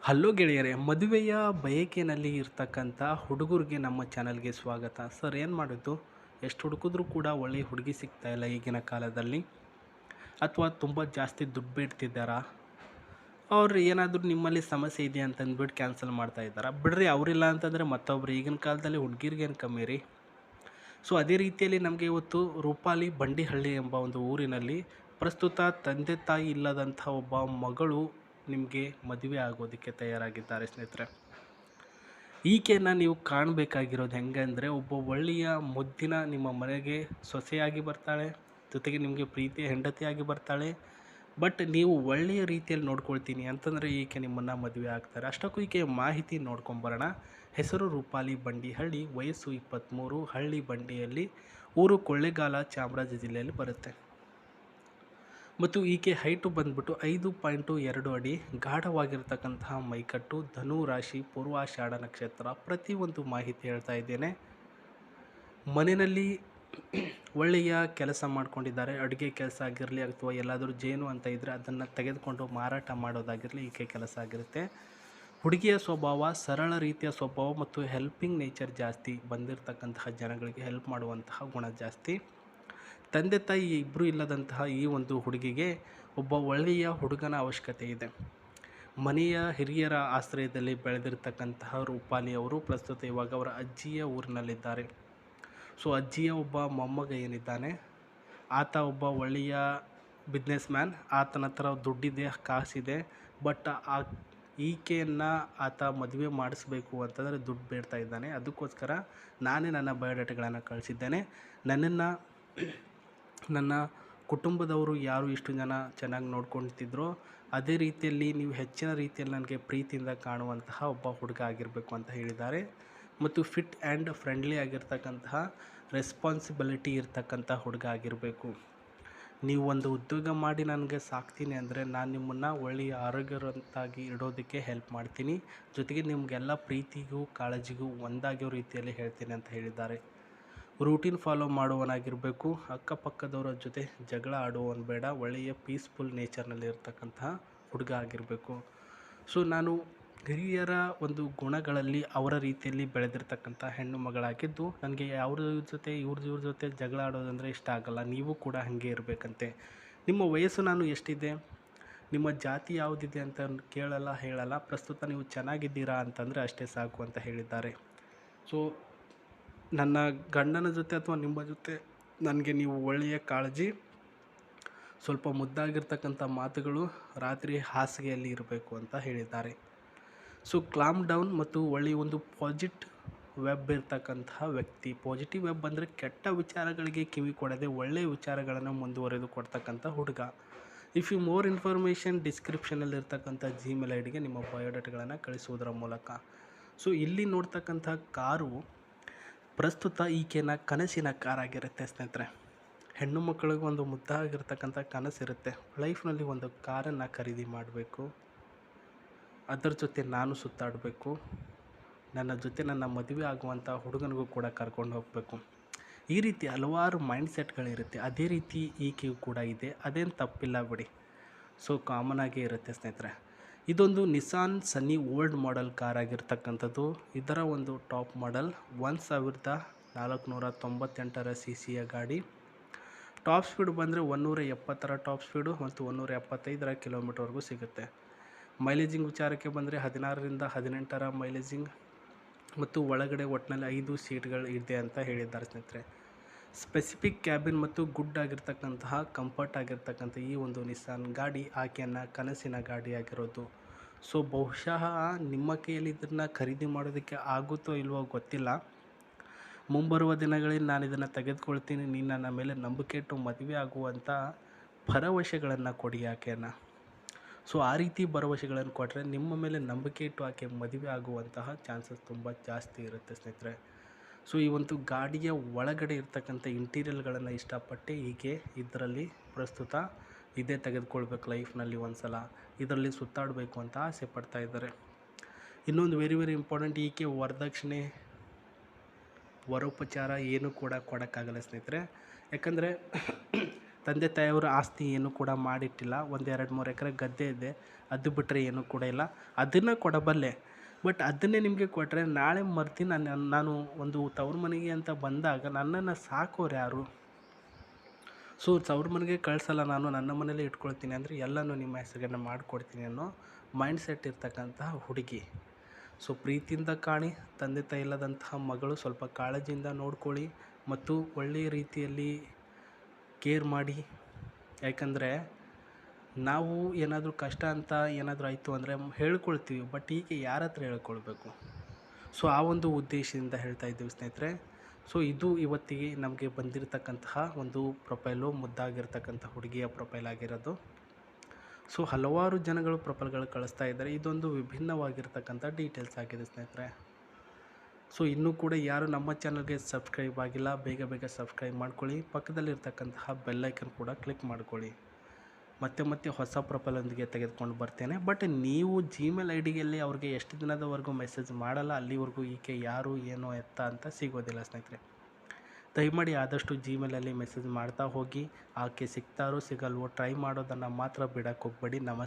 Hello ಗೆಳೆಯರೇ, ಮದುವೆಯ ಬಯಕೆನಲ್ಲಿ ಇರ್ತಕ್ಕಂಥ ಹುಡುಗರಿಗೆ ನಮ್ಮ ಚಾನಲ್ಗೆ ಸ್ವಾಗತ. ಸರ್, ಏನು ಮಾಡೋದು? ಎಷ್ಟು ಹುಡುಕಿದ್ರೂ ಕೂಡ ಒಳ್ಳೆಯ ಹುಡುಗಿ ಸಿಗ್ತಾ ಇಲ್ಲ ಈಗಿನ ಕಾಲದಲ್ಲಿ. ಅಥವಾ ತುಂಬ ಜಾಸ್ತಿ ದುಡ್ಡು ಬೇಡ್ತಿದ್ದಾರಾ? ಅವ್ರು ಏನಾದರೂ ನಿಮ್ಮಲ್ಲಿ ಸಮಸ್ಯೆ ಇದೆ ಅಂತಂದ್ಬಿಟ್ಟು ಕ್ಯಾನ್ಸಲ್ ಮಾಡ್ತಾ ಇದ್ದಾರಾ? ಬಿಡ್ರಿ, ಅವರಿಲ್ಲ ಅಂತಂದರೆ ಮತ್ತೊಬ್ರು. ಈಗಿನ ಕಾಲದಲ್ಲಿ ಹುಡುಗಿರಿಗೇನು ಕಮ್ಮಿ ರೀ. ಸೊ ಅದೇ ರೀತಿಯಲ್ಲಿ ನಮಗೆ ಇವತ್ತು ರೂಪಾಲಿ ಬಂಡಿಹಳ್ಳಿ ಎಂಬ ಒಂದು ಊರಿನಲ್ಲಿ ಪ್ರಸ್ತುತ ತಂದೆ ತಾಯಿ ಇಲ್ಲದಂಥ ಒಬ್ಬ ಮಗಳು ನಿಮಗೆ ಮದುವೆ ಆಗೋದಕ್ಕೆ ತಯಾರಾಗಿದ್ದಾರೆ ಸ್ನೇಹಿತರೆ. ಈಕೆಯನ್ನು ನೀವು ಕಾಣಬೇಕಾಗಿರೋದು ಹೆಂಗೆ ಅಂದರೆ, ಒಬ್ಬ ಒಳ್ಳೆಯ ಮುದ್ದಿನ ನಿಮ್ಮ ಮನೆಗೆ ಸೊಸೆಯಾಗಿ ಬರ್ತಾಳೆ, ಜೊತೆಗೆ ನಿಮಗೆ ಪ್ರೀತಿಯ ಹೆಂಡತಿಯಾಗಿ ಬರ್ತಾಳೆ. ಬಟ್ ನೀವು ಒಳ್ಳೆಯ ರೀತಿಯಲ್ಲಿ ನೋಡ್ಕೊಳ್ತೀನಿ ಅಂತಂದರೆ ಈಕೆ ನಿಮ್ಮನ್ನು ಮದುವೆ ಆಗ್ತಾರೆ. ಅಷ್ಟಕ್ಕೂ ಈಕೆಯ ಮಾಹಿತಿ ನೋಡ್ಕೊಂಬರೋಣ. ಹೆಸರು ರೂಪಾಲಿ ಬಂಡಿಹಳ್ಳಿ, ವಯಸ್ಸು 23, ಹಳ್ಳಿ ಬಂಡಿಯಲ್ಲಿ, ಊರು ಕೊಳ್ಳೇಗಾಲ, ಚಾಮರಾಜ ಜಿಲ್ಲೆಯಲ್ಲಿ ಬರುತ್ತೆ. ಮತ್ತು ಈಕೆ ಹೈಟು ಬಂದ್ಬಿಟ್ಟು 5.2 ಅಡಿ, ಗಾಢವಾಗಿರ್ತಕ್ಕಂತಹ ಮೈಕಟ್ಟು, ಧನು ರಾಶಿ, ಪೂರ್ವಾಷಾಢ ನಕ್ಷತ್ರ. ಪ್ರತಿಯೊಂದು ಮಾಹಿತಿ ಹೇಳ್ತಾ ಇದ್ದೇನೆ. ಮನೆಯಲ್ಲಿ ಒಳ್ಳೆಯ ಕೆಲಸ ಮಾಡ್ಕೊಂಡಿದ್ದಾರೆ. ಅಡುಗೆ ಕೆಲಸ ಆಗಿರಲಿ ಅಥವಾ ಎಲ್ಲಾದರೂ ಜೇನು ಅಂತ ಇದ್ದರೆ ಅದನ್ನು ತೆಗೆದುಕೊಂಡು ಮಾರಾಟ ಮಾಡೋದಾಗಿರಲಿ ಈಕೆ ಕೆಲಸ ಆಗಿರುತ್ತೆ. ಹುಡುಗಿಯ ಸ್ವಭಾವ ಸರಳ ರೀತಿಯ ಸ್ವಭಾವ ಮತ್ತು ಹೆಲ್ಪಿಂಗ್ ನೇಚರ್ ಜಾಸ್ತಿ. ಬಂದಿರತಕ್ಕಂತಹ ಜನಗಳಿಗೆ ಹೆಲ್ಪ್ ಮಾಡುವಂತಹ ಗುಣ ಜಾಸ್ತಿ. ತಂದೆ ತಾಯಿ ಇಬ್ಬರೂ ಇಲ್ಲದಂತಹ ಈ ಒಂದು ಹುಡುಗಿಗೆ ಒಬ್ಬ ಒಳ್ಳೆಯ ಹುಡುಗನ ಅವಶ್ಯಕತೆ ಇದೆ. ಮನೆಯ ಹಿರಿಯರ ಆಶ್ರಯದಲ್ಲಿ ಬೆಳೆದಿರ್ತಕ್ಕಂತಹ ರೂಪಾಲಿ ಅವರು ಪ್ರಸ್ತುತ ಇವಾಗ ಅವರ ಅಜ್ಜಿಯ ಊರಿನಲ್ಲಿದ್ದಾರೆ. ಸೊ ಅಜ್ಜಿಯ ಒಬ್ಬ ಮೊಮ್ಮಗ ಏನಿದ್ದಾನೆ, ಆತ ಒಬ್ಬ ಒಳ್ಳೆಯ ಬಿಸ್ನೆಸ್ ಮ್ಯಾನ್. ಆತನ ಹತ್ರ ದುಡ್ಡಿದೆ, ಕಾಸಿದೆ. ಬಟ್ ಈಕೆಯನ್ನು ಆತ ಮದುವೆ ಮಾಡಿಸ್ಬೇಕು ಅಂತಂದರೆ ದುಡ್ಡು ಬೇಡ್ತಾ ಇದ್ದಾನೆ. ಅದಕ್ಕೋಸ್ಕರ ನಾನೇ ನನ್ನ ಬಯೋಡಾಟಾಗಳನ್ನು ಕಳಿಸಿದ್ದೇನೆ. ನನ್ನನ್ನು ನನ್ನ ಕುಟುಂಬದವರು ಯಾರು ಇಷ್ಟು ಜನ ಚೆನ್ನಾಗಿ ನೋಡ್ಕೊಳ್ತಿದ್ರೋ ಅದೇ ರೀತಿಯಲ್ಲಿ ನೀವು ಹೆಚ್ಚಿನ ರೀತಿಯಲ್ಲಿ ನನಗೆ ಪ್ರೀತಿಯಿಂದ ಕಾಣುವಂತಹ ಒಬ್ಬ ಹುಡುಗ ಆಗಿರಬೇಕು ಅಂತ ಹೇಳಿದ್ದಾರೆ. ಮತ್ತು ಫಿಟ್ ಆ್ಯಂಡ್ ಫ್ರೆಂಡ್ಲಿ ಆಗಿರ್ತಕ್ಕಂತಹ ರೆಸ್ಪಾನ್ಸಿಬಿಲಿಟಿ ಇರ್ತಕ್ಕಂಥ ಹುಡುಗ ಆಗಿರಬೇಕು. ನೀವು ಒಂದು ಉದ್ಯೋಗ ಮಾಡಿ ನನಗೆ ಸಾಕ್ತೀನಿ ಅಂದರೆ ನಾನು ನಿಮ್ಮನ್ನು ಒಳ್ಳೆಯ ಆರೋಗ್ಯವಂತಾಗಿ ಇಡೋದಕ್ಕೆ ಹೆಲ್ಪ್ ಮಾಡ್ತೀನಿ. ಜೊತೆಗೆ ನಿಮಗೆಲ್ಲ ಪ್ರೀತಿಗೂ ಕಾಳಜಿಗೂ ಒಂದಾಗಿರೋ ರೀತಿಯಲ್ಲಿ ಹೇಳ್ತೀನಿ ಅಂತ ಹೇಳಿದ್ದಾರೆ. Routine follow ಮಾಡುವವನಾಗಿರಬೇಕು. ಅಕ್ಕಪಕ್ಕದವರ ಜೊತೆ ಜಗಳ ಆಡುವವನು ಬೇಡ. ಒಳ್ಳೆಯ ಪೀಸ್ಫುಲ್ ನೇಚರ್ನಲ್ಲಿ ಇರ್ತಕ್ಕಂತಹ ಹುಡುಗ ಆಗಿರಬೇಕು. ಸೊ ನಾನು ಹಿರಿಯರ ಒಂದು ಗುಣಗಳಲ್ಲಿ ಅವರ ರೀತಿಯಲ್ಲಿ ಬೆಳೆದಿರ್ತಕ್ಕಂಥ ಹೆಣ್ಣು ಮಗಳಾಗಿದ್ದು ನನಗೆ ಇವ್ರ ಜೊತೆ ಜಗಳ ಆಡೋದಂದರೆ ಇಷ್ಟ ಆಗಲ್ಲ. ನೀವು ಕೂಡ ಹಾಗೆ ಇರಬೇಕಂತೆ. ನಿಮ್ಮ ವಯಸ್ಸು ನಾನು ಎಷ್ಟಿದೆ, ನಿಮ್ಮ ಜಾತಿ ಯಾವುದಿದೆ ಅಂತ ಹೇಳಲ್ಲ. ಪ್ರಸ್ತುತ ನೀವು ಚೆನ್ನಾಗಿದ್ದೀರಾ ಅಂತಂದರೆ ಅಷ್ಟೇ ಸಾಕು ಅಂತ ಹೇಳಿದ್ದಾರೆ. ಸೊ ನನ್ನ ಗಂಡನ ಜೊತೆ ಅಥವಾ ನಿಮ್ಮ ಜೊತೆ ನನಗೆ ನೀವು ಒಳ್ಳೆಯ ಕಾಳಜಿ, ಸ್ವಲ್ಪ ಮುದ್ದಾಗಿರ್ತಕ್ಕಂಥ ಮಾತುಗಳು, ರಾತ್ರಿ ಹಾಸಿಗೆಯಲ್ಲಿ ಇರಬೇಕು ಅಂತ ಹೇಳಿದ್ದಾರೆ. ಸೊ ಕ್ಲಾಮ್ ಡೌನ್ ಮತ್ತು ಒಳ್ಳೆಯ ಒಂದು ವೆಬ್ ಇರ್ತಕ್ಕಂತಹ ವ್ಯಕ್ತಿ. ಪಾಸಿಟಿವ್ ವೆಬ್ ಅಂದರೆ ಕೆಟ್ಟ ವಿಚಾರಗಳಿಗೆ ಕಿವಿ ಕೊಡದೆ ಒಳ್ಳೆಯ ವಿಚಾರಗಳನ್ನು ಮುಂದುವರೆದು ಕೊಡ್ತಕ್ಕಂಥ ಹುಡುಗ. ಇಫ್ ಯು ಮೋರ್ ಇನ್ಫಾರ್ಮೇಷನ್ ಡಿಸ್ಕ್ರಿಪ್ಷನಲ್ಲಿ ಇರ್ತಕ್ಕಂಥ ಜಿಮೇಲ್ ಐಡಿಗೆ ನಿಮ್ಮ ಬಯೋಡಾಟಾಗಳನ್ನು ಕಳಿಸುವುದರ ಮೂಲಕ. ಸೊ ಇಲ್ಲಿ ನೋಡ್ತಕ್ಕಂಥ ಕಾರು ಪ್ರಸ್ತುತ ಈಕೆನ ಕನಸಿನ ಕಾರಾಗಿರುತ್ತೆ ಸ್ನೇಹಿತರೆ. ಹೆಣ್ಣು ಮಕ್ಕಳಿಗೆ ಒಂದು ಮುದ್ದಾಗಿರ್ತಕ್ಕಂಥ ಕನಸಿರುತ್ತೆ, ಲೈಫ್ನಲ್ಲಿ ಒಂದು ಕಾರನ್ನು ಖರೀದಿ ಮಾಡಬೇಕು, ಅದರ ಜೊತೆ ನಾನು ಸುತ್ತಾಡಬೇಕು, ನನ್ನ ಜೊತೆ ನನ್ನ ಮದುವೆ ಆಗುವಂಥ ಹುಡುಗನಿಗೂ ಕೂಡ ಕರ್ಕೊಂಡು ಹೋಗಬೇಕು. ಈ ರೀತಿ ಹಲವಾರು ಮೈಂಡ್ಸೆಟ್ಗಳಿರುತ್ತೆ. ಅದೇ ರೀತಿ ಈಕೆಯೂ ಕೂಡ ಇದೆ, ಅದೇನು ತಪ್ಪಿಲ್ಲ ಬಿಡಿ. ಸೊ ಕಾಮನ್ ಆಗೇ ಇರುತ್ತೆ ಸ್ನೇಹಿತರೆ. ಇದೊಂದು ನಿಸಾನ್ ಸನ್ನಿ ಓಲ್ಡ್ ಮಾಡೆಲ್ ಕಾರ್ ಆಗಿರ್ತಕ್ಕಂಥದ್ದು. ಇದರ ಒಂದು ಟಾಪ್ ಮಾಡೆಲ್ 1498 CC ಗಾಡಿ. ಟಾಪ್ ಸ್ಪೀಡ್ ಬಂದರೆ 170 ಟಾಪ್ ಸ್ಪೀಡು ಮತ್ತು 175 ಕಿಲೋಮೀಟರ್ವರೆಗೂ ಸಿಗುತ್ತೆ. ಮೈಲೇಜಿಂಗ್ ವಿಚಾರಕ್ಕೆ ಬಂದರೆ 16ರಿಂದ 18 ಮೈಲೇಜಿಂಗ್ ಮತ್ತು ಒಳಗಡೆ ಒಟ್ಟಿನಲ್ಲಿ 5 ಸೀಟ್ಗಳು ಇದೆ ಅಂತ ಹೇಳಿದ್ದಾರೆ ಸ್ನೇಹಿತರೆ. ಸ್ಪೆಸಿಫಿಕ್ ಕ್ಯಾಬಿನ್ ಮತ್ತು ಗುಡ್ ಆಗಿರ್ತಕ್ಕಂತಹ ಕಂಫರ್ಟ್ ಆಗಿರ್ತಕ್ಕಂಥ ಈ ಒಂದು ನಿಸಾನ್ ಗಾಡಿ ಆಕೆಯನ್ನು ಕನಸಿನ ಗಾಡಿ ಆಗಿರೋದು. ಸೊ ಬಹುಶಃ ನಿಮ್ಮ ಕೈಯಲ್ಲಿ ಇದನ್ನು ಖರೀದಿ ಮಾಡೋದಕ್ಕೆ ಆಗುತ್ತೋ ಇಲ್ವೋ ಗೊತ್ತಿಲ್ಲ. ಮುಂಬರುವ ದಿನಗಳಲ್ಲಿ ನಾನು ಇದನ್ನು ತೆಗೆದುಕೊಳ್ತೀನಿ, ನೀನು ನನ್ನ ಮೇಲೆ ನಂಬಿಕೆ ಇಟ್ಟು ಮದುವೆ ಆಗುವಂಥ ಭರವಸೆಗಳನ್ನು ಕೊಡಿ ಆಕೆಯನ್ನು. ಸೊ ಆ ರೀತಿ ಭರವಸೆಗಳನ್ನು ಕೊಟ್ಟರೆ ನಿಮ್ಮ ಮೇಲೆ ನಂಬಿಕೆ ಇಟ್ಟು ಆಕೆ ಮದುವೆ ಆಗುವಂತಹ ಚಾನ್ಸಸ್ ತುಂಬ ಜಾಸ್ತಿ ಇರುತ್ತೆ ಸ್ನೇಹಿತರೆ. ಸೊ ಈ ಒಂದು ಗಾಡಿಯ ಒಳಗಡೆ ಇರ್ತಕ್ಕಂಥ ಇಂಟೀರಿಯಲ್ಗಳನ್ನು ಇಷ್ಟಪಟ್ಟೆ ಹೀಗೆ ಇದರಲ್ಲಿ ಪ್ರಸ್ತುತ ಇದೇ ತೆಗೆದುಕೊಳ್ಬೇಕು ಲೈಫ್ನಲ್ಲಿ ಒಂದು ಸಲ, ಇದರಲ್ಲಿ ಸುತ್ತಾಡಬೇಕು ಅಂತ ಆಸೆ ಪಡ್ತಾ ಇದ್ದಾರೆ. ಇನ್ನೊಂದು ವೆರಿ ಇಂಪಾರ್ಟೆಂಟ್, ಈಕೆ ವರದಕ್ಷಿಣೆ ವರೋಪಚಾರ ಏನೂ ಕೂಡ ಕೊಡೋಕ್ಕಾಗಲ್ಲ ಸ್ನೇಹಿತರೆ. ಯಾಕಂದರೆ ತಂದೆ ತಾಯಿಯವರ ಆಸ್ತಿ ಏನೂ ಕೂಡ ಮಾಡಿಟ್ಟಿಲ್ಲ. ಒಂದು 2-3 ಎಕರೆ ಗದ್ದೆ ಇದೆ, ಅದು ಬಿಟ್ಟರೆ ಏನೂ ಕೂಡ ಇಲ್ಲ. ಅದನ್ನು ಕೊಡಬಲ್ಲೆ, ಬಟ್ ಅದನ್ನೇ ನಿಮಗೆ ಕೊಟ್ಟರೆ ನಾಳೆ ಮರುದಿನ ನಾನು ಒಂದು ತವ್ರ ಮನೆಗೆ ಅಂತ ಬಂದಾಗ ನನ್ನನ್ನು ಸಾಕೋರು ಯಾರು? ಸೊ ತವ್ರ ಮನೆಗೆ ಕಳಿಸಲ್ಲ, ನಾನು ನನ್ನ ಮನೇಲೇ ಇಟ್ಕೊಳ್ತೀನಿ ಅಂದರೆ ಎಲ್ಲನೂ ನಿಮ್ಮ ಹೆಸರಿಗೆ ಮಾಡಿಕೊಡ್ತೀನಿ ಅನ್ನೋ ಮೈಂಡ್ ಸೆಟ್ ಇರ್ತಕ್ಕಂತಹ ಹುಡುಗಿ. ಸೊ ಪ್ರೀತಿಯಿಂದ ಕಾಣಿ, ತಂದೆ ತಾಯಿ ಇಲ್ಲದಂತಹ ಮಗಳು, ಸ್ವಲ್ಪ ಕಾಳಜಿಯಿಂದ ನೋಡ್ಕೊಳ್ಳಿ ಮತ್ತು ಒಳ್ಳೆಯ ರೀತಿಯಲ್ಲಿ ಕೇರ್ ಮಾಡಿ. ಯಾಕಂದರೆ ನಾವು ಏನಾದರೂ ಕಷ್ಟ ಅಂತ ಏನಾದರೂ ಆಯಿತು ಅಂದರೆ ಹೇಳ್ಕೊಳ್ತೀವಿ, ಬಟ್ ಈಗ ಯಾರ ಹತ್ರ ಹೇಳ್ಕೊಳ್ಬೇಕು? ಸೊ ಆ ಒಂದು ಉದ್ದೇಶದಿಂದ ಹೇಳ್ತಾ ಇದ್ದೀವಿ ಸ್ನೇಹಿತರೆ. ಸೊ ಇದು ಇವತ್ತಿಗೆ ನಮಗೆ ಬಂದಿರತಕ್ಕಂತಹ ಒಂದು ಪ್ರೊಫೈಲು, ಮುದ್ದಾಗಿರ್ತಕ್ಕಂಥ ಹುಡುಗಿಯ ಪ್ರೊಫೈಲ್ ಆಗಿರೋದು. ಸೊ ಹಲವಾರು ಜನಗಳು ಪ್ರೊಫೈಲ್ಗಳು ಕಳಿಸ್ತಾ ಇದ್ದಾರೆ. ಇದೊಂದು ವಿಭಿನ್ನವಾಗಿರ್ತಕ್ಕಂಥ ಡೀಟೇಲ್ಸ್ ಆಗಿದೆ ಸ್ನೇಹಿತರೆ. ಸೊ ಇನ್ನೂ ಕೂಡ ಯಾರು ನಮ್ಮ ಚಾನಲ್ಗೆ ಸಬ್ಸ್ಕ್ರೈಬ್ ಆಗಿಲ್ಲ, ಬೇಗ ಬೇಗ ಸಬ್ಸ್ಕ್ರೈಬ್ ಮಾಡ್ಕೊಳ್ಳಿ. ಪಕ್ಕದಲ್ಲಿರ್ತಕ್ಕಂತಹ ಬೆಲ್ಲೈಕನ್ ಕೂಡ ಕ್ಲಿಕ್ ಮಾಡ್ಕೊಳ್ಳಿ. ಮತ್ತೆ ಹೊಸ ಪ್ರೊಫೈಲೊಂದಿಗೆ ತೆಗೆದುಕೊಂಡು ಬರ್ತೇನೆ. ಬಟ್ ನೀವು ಜಿಮೇಲ್ ಐ ಡಿಯಲ್ಲಿ ಅವ್ರಿಗೆ ಎಷ್ಟು ದಿನದವರೆಗೂ ಮೆಸೇಜ್ ಮಾಡಲ್ಲ, ಅಲ್ಲಿವರೆಗೂ ಈಕೆ ಯಾರು ಏನೋ ಎತ್ತ ಅಂತ ಸಿಗೋದಿಲ್ಲ ಸ್ನೇಹಿತರೆ. ದಯಮಾಡಿ ಆದಷ್ಟು ಜಿಮೇಲಲ್ಲಿ ಮೆಸೇಜ್ ಮಾಡ್ತಾ ಹೋಗಿ. ಆಕೆ ಸಿಗ್ತಾರೋ ಸಿಗಲ್ವೋ ಟ್ರೈ ಮಾಡೋದನ್ನು ಮಾತ್ರ ಬಿಡಕ್ಕೆ ಹೋಗಬೇಡಿ. ನಮಸ್ತೆ.